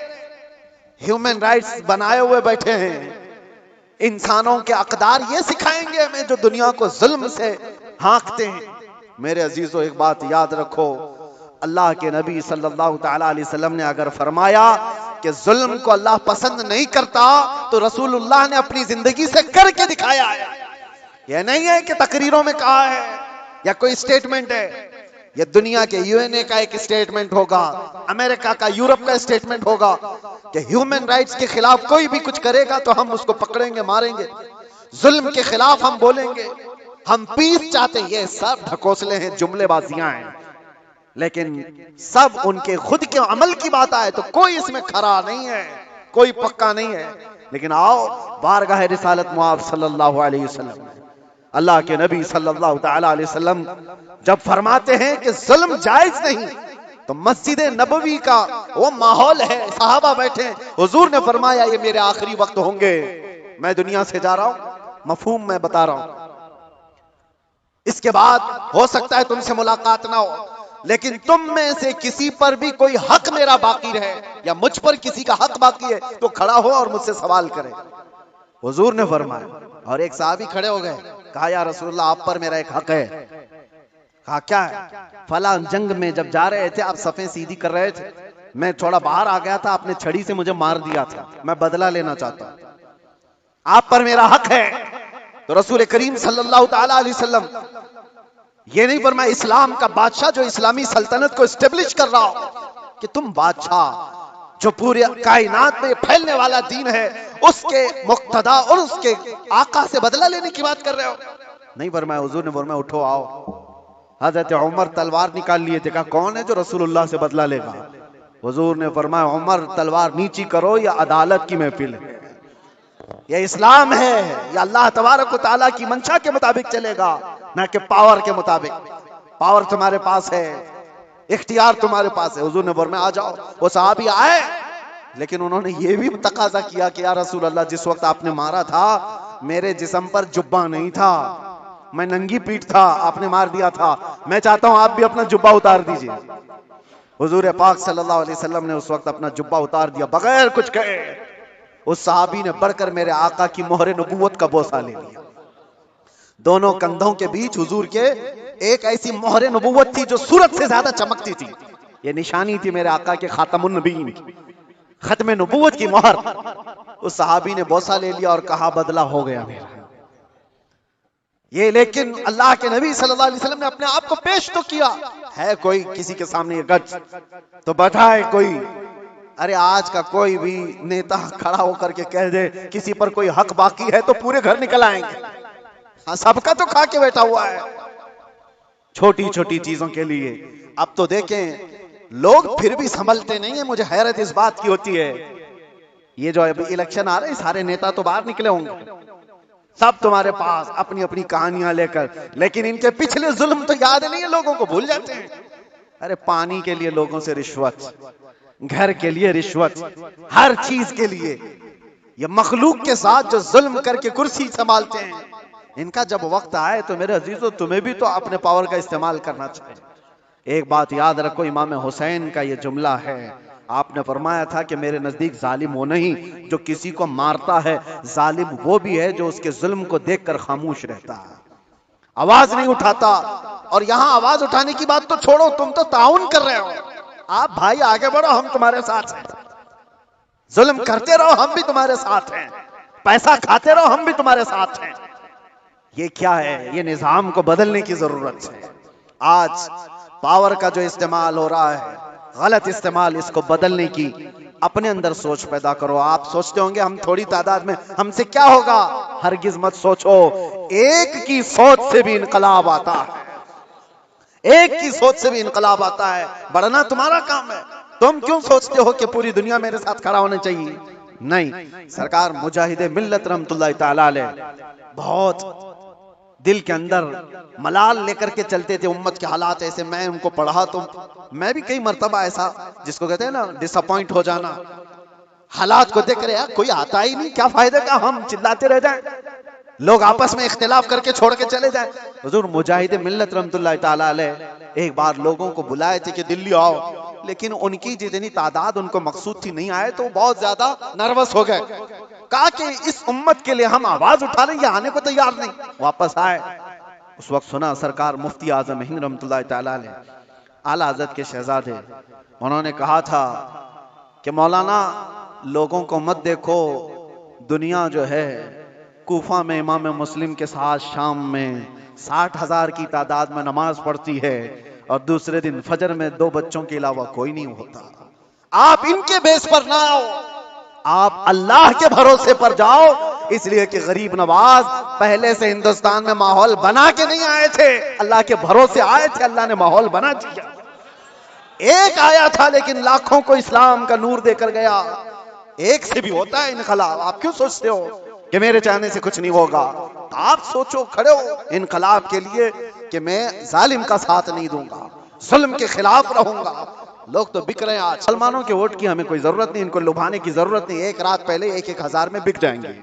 ह्यूमन राइट्स बनाए हुए बैठे हैं। इंसानों के अकदार ये सिखाएंगे हमें जो दुनिया को जुल्म से हाँकते हैं। मेरे अजीजों, एक बात याद रखो, अल्लाह के नबी सल्लल्लाहु तआला अलैहि वसल्लम ने अगर फरमाया कि जुल्म को अल्लाह पसंद नहीं करता, तो रसूलुल्लाह ने अपनी जिंदगी से करके दिखाया है। यह नहीं है कि तकरीरों में कहा है या कोई स्टेटमेंट है। ये दुनिया के यूएनए का एक स्टेटमेंट होगा, अमेरिका का, यूरोप का स्टेटमेंट होगा कि ह्यूमन राइट्स के खिलाफ कोई भी कुछ करेगा तो हम उसको पकड़ेंगे, मारेंगे, जुल्म के खिलाफ हम बोलेंगे, हम पीस चाहते हैं। ये सब ढकोसले हैं, जुमलेबाजियां हैं, लेकिन सब उनके खुद के अमल की बात आए तो कोई इसमें खरा नहीं है, कोई पक्का नहीं है। लेकिन आओ बारगाह रिसालत मुआब सल्लल्लाहु अलैहि वसल्लम, अल्लाह के नबी सल्लल्लाहु तआला अलैहि वसल्लम जब फरमाते हैं कि जुल्म जायज नहीं, तो मस्जिद नबवी का वो माहौल है, सहाबा बैठे, हुजूर ने फरमाया ये मेरे आखिरी वक्त होंगे, मैं दुनिया से जा रहा हूं, मफहूम मैं बता रहा हूं, इसके बाद हो सकता है तुमसे मुलाकात ना हो, लेकिन तुम में से किसी पर भी कोई हक मेरा बाकी रहे या मुझ पर किसी का हक बाकी है तो खड़ा हो और मुझसे सवाल करे। हुजूर ने फरमाया, और एक साहबी खड़े हो गए, कहा या रसूलुल्लाह आप पर मेरा एक हक है। कहा क्या है? फला जंग में जब जा रहे थे, आप सफें सीधी कर रहे थे, मैं थोड़ा बाहर आ गया था, आपने छड़ी से मुझे मार दिया था, मैं बदला लेना चाहता हूं, आप पर मेरा हक है। तो रसूल करीम सल्लल्लाहु तआला अलैहि वसल्लम ये नहीं फरमाया, इस्लाम का बादशाह जो इस्लामी सल्तनत को एस्टेब्लिश कर रहा हो कि तुम बादशाह जो पूरे कायनात में फैलने वाला दीन है उसके मुक्तदा और उसके आका से बदला लेने की बात कर रहे हो। नहीं फरमाया, हुजूर ने फरमाया उठो आओ। हजरत उमर तलवार निकाल लिए थे, कहा कौन है जो रसूलुल्लाह से बदला लेगा? हुजूर ने फरमाया उमर तलवार नीची करो, या अदालत की महफिल है, यह इस्लाम है, या अल्लाह तबारक व तआला की मंशा के मुताबिक चलेगा, ना कि पावर के मुताबिक। पावर तुम्हारे पास है, इख्तियार तुम्हारे पास है। हुजूर ने फरमाया आ जाओ। वो सहाबी आए, लेकिन उन्होंने ये भी तकाजा किया कि या रसूल अल्लाह जिस वक्त आपने मारा था मेरे जिस्म पर जुब्बा नहीं था, मैं नंगी पीठ था, आपने मार दिया था, मैं चाहता हूं आप भी अपना जुब्बा उतार दीजिए। हुजूर पाक सल्लल्लाहु अलैहि वसल्लम ने उस वक्त अपना जुब्बा उतार दिया बगैर कुछ कहे। उस सहाबी ने बढ़कर मेरे आका की मोहरे नबूवत का बोसा ले लिया। दोनों कंधों के बीच हुजूर के एक ऐसी मोहरे नबूवत थी जो सूरज से ज्यादा चमकती थी। ये निशानी थी मेरे आका के खातमुन नबीन की, खत्मे नबूवत की मोहर। उस सहाबी ने बोसा ले लिया और कहा बदला हो गया मेरा ये। लेकिन अल्लाह के नबी सल्लल्लाहु अलैहि वसल्लम ने अपने आप को पेश तो किया है, कोई किसी के सामने ये गज तो बताए कोई। अरे आज का कोई भी नेता खड़ा होकर के कह दे किसी पर कोई हक बाकी है तो पूरे घर निकल आएंगे। हाँ, सबका तो खा के बैठा हुआ है छोटी छोटी चीजों के लिए। अब तो देखें लोग फिर भी संभलते नहीं है। मुझे हैरत इस बात की होती है, ये जो अभी इलेक्शन आ रहे हैं सारे नेता तो बाहर निकले होंगे, सब तुम्हारे पास अपनी अपनी कहानियां लेकर, लेकिन इनके पिछले जुल्म तो याद नहीं है, लोगों को भूल जाते हैं। अरे पानी के लिए लोगों से रिश्वत, घर के लिए रिश्वत, हर चीज के लिए ये मखलूक के साथ जो जुल्म करके कुर्सी संभालते हैं, इनका जब वक्त आए तो मेरे अजीजों तुम्हें भी तो अपने पावर का इस्तेमाल करना चाहिए। एक बात याद रखो, इमाम हुसैन का ये जुमला है, आपने फरमाया था कि मेरे नजदीक जालिम वो नहीं जो किसी को मारता है, जालिम वो भी है जो उसके जुल्म को देखकर खामोश रहता है, आवाज नहीं उठाता। और यहां आवाज उठाने की बात तो छोड़ो, तुम तो ताउन कर रहे हो। आप भाई आगे बढ़ो, हम तुम्हारे साथ हैं, जुल्म करते रहो हम भी तुम्हारे साथ हैं, पैसा खाते रहो हम भी तुम्हारे साथ हैं। ये क्या है? ये निजाम को बदलने की जरूरत है। आज पावर का जो इस्तेमाल हो रहा है, गलत इस्तेमाल, इसको बदलने की अपने अंदर सोच पैदा करो। आप सोचते होंगे हम थोड़ी तादाद में, हमसे क्या होगा? हरगिज मत सोचो, एक की सोच से भी इनकलाब आता है, एक की सोच से भी इनकलाब आता है। बढ़ना तुम्हारा काम है। तुम क्यों सोचते हो कि पूरी दुनिया मेरे साथ खड़ा होना चाहिए? नहीं, सरकार मुजाहिदे मिल्लत रहमतुल्लाह तआला अलैह बहुत दिल के अंदर मलाल लेकर के चलते थे। उम्मत के हालात ऐसे, मैं उनको पढ़ा तो मैं भी कई मर्तबा ऐसा, जिसको कहते हैं ना डिसअपॉइंट हो जाना, हालात को देख रहे यार कोई आता ही नहीं, क्या फायदा का हम चिल्लाते रह जाएं, लोग आपस में इख्तिलाफ करके छोड़ के चले जाएं। हुजूर मुजाहिद मिल्लत रहमतुल्लाह तआला अलैह एक बार लोगों को बुलाए थे कि दिल्ली आओ, लेकिन उनकी जितनी तादाद उनको मकसूद थी नहीं आए, तो बहुत ज्यादा नर्वस हो गए। कहा कि इस उम्मत के लिए हम आवाज उठा रहे हैं, आने को तैयार नहीं। वापस आए, उस वक्त सुना सरकार मुफ्ती आजम हिंद रहमतुल्लाह तआला अलैह आला हज़रत के शहजादे, उन्होंने कहा था कि मौलाना लोगों को मत देखो, दुनिया जो है कूफा में इमाम मुस्लिम के साथ शाम में 60,000 की तादाद में नमाज पढ़ती है, और दूसरे दिन फजर में 2 बच्चों के अलावा कोई नहीं होता। आप इनके बेस पर ना आओ, आप अल्लाह के भरोसे पर जाओ। इसलिए कि गरीब नवाज पहले से हिंदुस्तान में माहौल बना के नहीं आए थे, अल्लाह के भरोसे आए थे, अल्लाह ने माहौल बना दिया। एक आया था लेकिन लाखों को इस्लाम का नूर देकर गया। एक से भी होता है इनकलाब। आप क्यों सोचते हो कि मेरे चाहने से कुछ नहीं होगा? तो आप सोचो, खड़े हो इनकलाब के लिए कि मैं जालिम का साथ नहीं दूंगा, जुल्म के खिलाफ रहूंगा। लोग तो बिक रहे हैं आज। मुसलमानों के वोट की हमें कोई जरूरत नहीं, इनको लुभाने की जरूरत नहीं। एक रात पहले 1-1 हजार में बिक जाएंगे।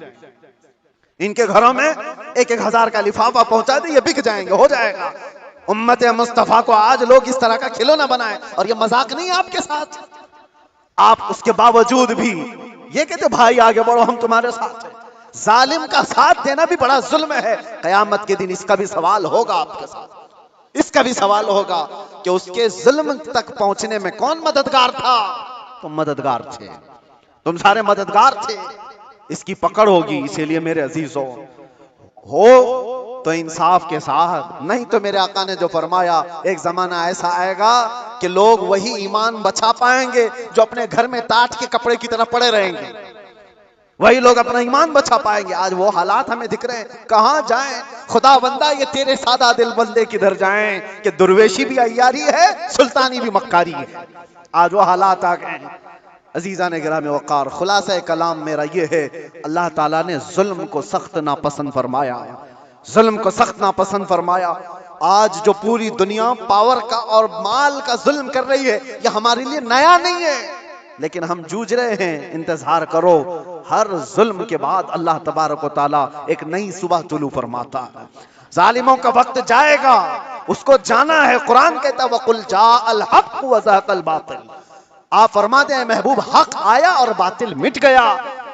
इनके घरों में 1-1 हजार का लिफाफा पहुंचा दे, ये बिक जाएंगे, हो जाएगा। उम्मत मुस्तफा को आज लोग इस तरह का खिलौना बनाए, और ये मजाक नहीं है आपके साथ। आप उसके बावजूद भी ये कहते भाई आगे बढ़ो, हम तुम्हारे साथ हैं। जालिम का साथ देना भी बड़ा जुल्म है। कयामत के दिन इसका भी सवाल होगा आपके साथ, इसका भी सवाल होगा कि उसके जुल्म तक पहुंचने में कौन मददगार था? तुम मददगार थे, तुम सारे मददगार थे। इसकी पकड़ होगी। इसीलिए मेरे अजीजों, हो तो इंसाफ के साथ, नहीं तो मेरे आका ने जो फरमाया, एक जमाना ऐसा आएगा कि लोग वही ईमान बचा पाएंगे जो अपने घर में टाट के कपड़े की तरह पड़े रहेंगे। वही लोग अपना ईमान बचा पाएंगे। आज वो हालात हमें दिख रहे हैं। कहां जाएं खुदा बंदा, ये तेरे सादा दिल बंदे किधर जाएं कि दुर्वेशी भी अय्यारी है, सुल्तानी भी मक्कारी है। आज वो हालात आ गए हैं। अजीजा ने गिरामे वक़ार, खुलासा कलाम मेरा ये है, अल्लाह ताला ने जुल्म को सख्त नापसंद फरमाया, जुल्म को सख्त नापसंद फरमाया। आज जो पूरी दुनिया पावर का और माल का जुल्म कर रही है, ये हमारे लिए नया नहीं है, लेकिन हम जूझ रहे हैं। इंतजार करो, हर जुल्म के बाद अल्लाह तबारक व तआला एक नई सुबह तुलू फरमाता है। जालिमों का वक्त जाएगा, उसको जाना है। कुरान कहता है वकुल जाअल हक़ व ज़हक़ल बातिल। आप फरमाते हैं महबूब, हक आया और बातिल मिट गया।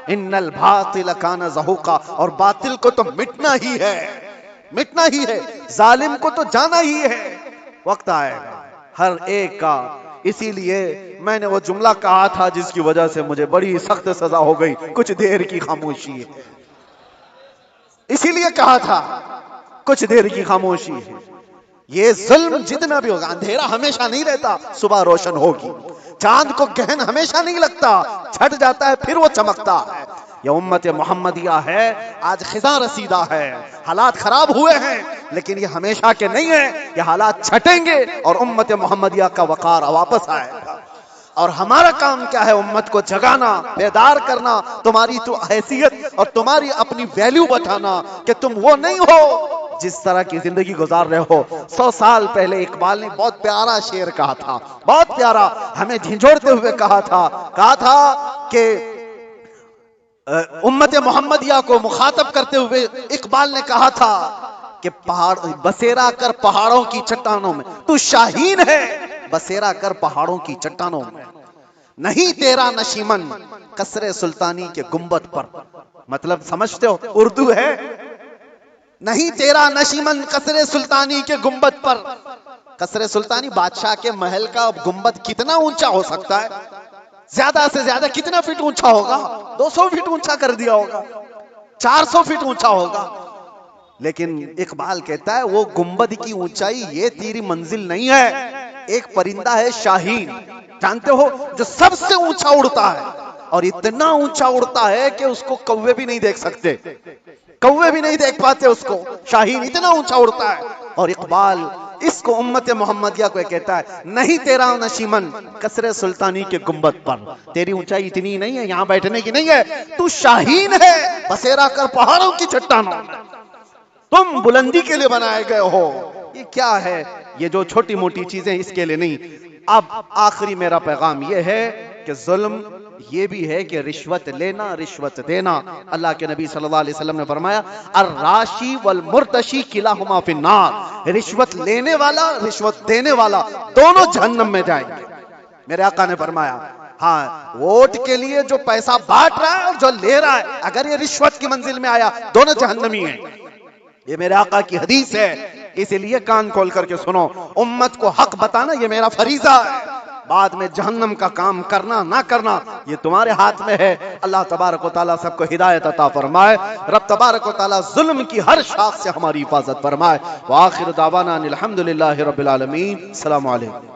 इन्नल बातिल काना ज़हूक़ा, और बातिल को तो मिटना ही है, मिटना ही है। जालिम को तो जाना ही है। वक्त आएगा हर एक का। इसीलिए मैंने वो जुमला कहा था जिसकी वजह से मुझे बड़ी सख्त सजा हो गई, कुछ देर की खामोशी है। इसीलिए कहा था कुछ देर की खामोशी है। ये जुल्म जितना भी होगा, अंधेरा हमेशा नहीं रहता, सुबह रोशन होगी। चांद को गहन हमेशा नहीं लगता, छट जाता है फिर वो चमकता है। ये उम्मत मोहम्मदिया है, आज खिजा रसीदा है। हालात खराब हुए हैं, लेकिन ये हमेशा के नहीं है। ये हालात छटेंगे और उम्मत मोहम्मदिया का वकार वापस आएगा। और हमारा काम क्या है? उम्मत को जगाना, बेदार करना, तुम्हारी तो हैसियत और तुम्हारी अपनी वैल्यू बताना कि तुम वो नहीं हो जिस तरह की जिंदगी गुजार रहे हो। 100 साल पहले इकबाल ने बहुत प्यारा शेर कहा था, बहुत प्यारा, हमें झिझोड़ते हुए कहा था कि उम्मत मोहम्मदिया को मुखातब करते हुए इकबाल ने कहा था कि पहाड़ बसेरा कर पहाड़ों की चट्टानों में, तू शाहीन है बसेरा कर पहाड़ों की चट्टानों में, नहीं तेरा नशीमन कसरे सुल्तानी के गुंबद पर। मतलब समझते हो? उर्दू है, नहीं तेरा नशीमन कसरे सुल्तानी के गुंबद पर। कसरे सुल्तानी बादशाह के महल का गुंबद कितना ऊंचा हो सकता है? ज्यादा से ज्यादा कितना फीट ऊंचा होगा? 200 फीट ऊंचा कर दिया होगा, 400 फीट ऊंचा होगा। लेकिन इकबाल कहता है वो गुंबद की ऊंचाई ये तेरी मंजिल नहीं है। एक परिंदा है शाहीन, जानते हो, जो सबसे ऊंचा उड़ता है, और इतना ऊंचा उड़ता है कि उसको कौवे भी नहीं देख सकते, कौवे भी नहीं देख पाते उसको। शाहीन इतना ऊंचा उड़ता है। और इकबाल इसको उम्मत मोहम्मदिया को कहता है, नहीं तेरा नशीमन कसरे सुल्तानी के गुंबद पर, तेरी ऊंचाई इतनी नहीं है, यहां बैठने की नहीं है, तू शाहीन है बसेरा कर पहाड़ों की चट्टानों में। तुम बुलंदी के लिए बनाए गए हो। ये क्या है? ये जो छोटी मोटी चीजें, इसके लिए नहीं। अब आखिरी मेरा पैगाम ये है कि जुल्म ये भी है कि रिश्वत लेना, रिश्वत देना। अल्लाह के नबी सल्लल्लाहु अलैहि वसल्लम ने फरमाया, अर्राशी वल मुर्तशी किलाहुमा फिन्नार। रिश्वत लेने वाला, रिश्वत देने वाला दोनों जहन्नम में जाएंगे। मेरे आका ने फरमाया, हाँ, वोट के लिए जो पैसा बांट रहा है और जो ले रहा है, अगर ये रिश्वत की मंजिल में आया, दोनों जहन्नमी हैं। ये मेरे आका की हदीस है। इसीलिए कान खोल करके सुनो, उम्मत को हक बताना ये मेरा फरीजा है। बाद में जहन्नम का काम करना ना करना ये तुम्हारे हाथ में है। अल्लाह तबारक व तआला सबको हिदायत अता फरमाए। रब तबारक व तआला जुल्म की हर शाख से हमारी हिफाजत फरमाए। व आखिर दावाना अनिल हम्दुलिल्लाहि रब्बिल आलमीन। अस्सलामु अलैकुम।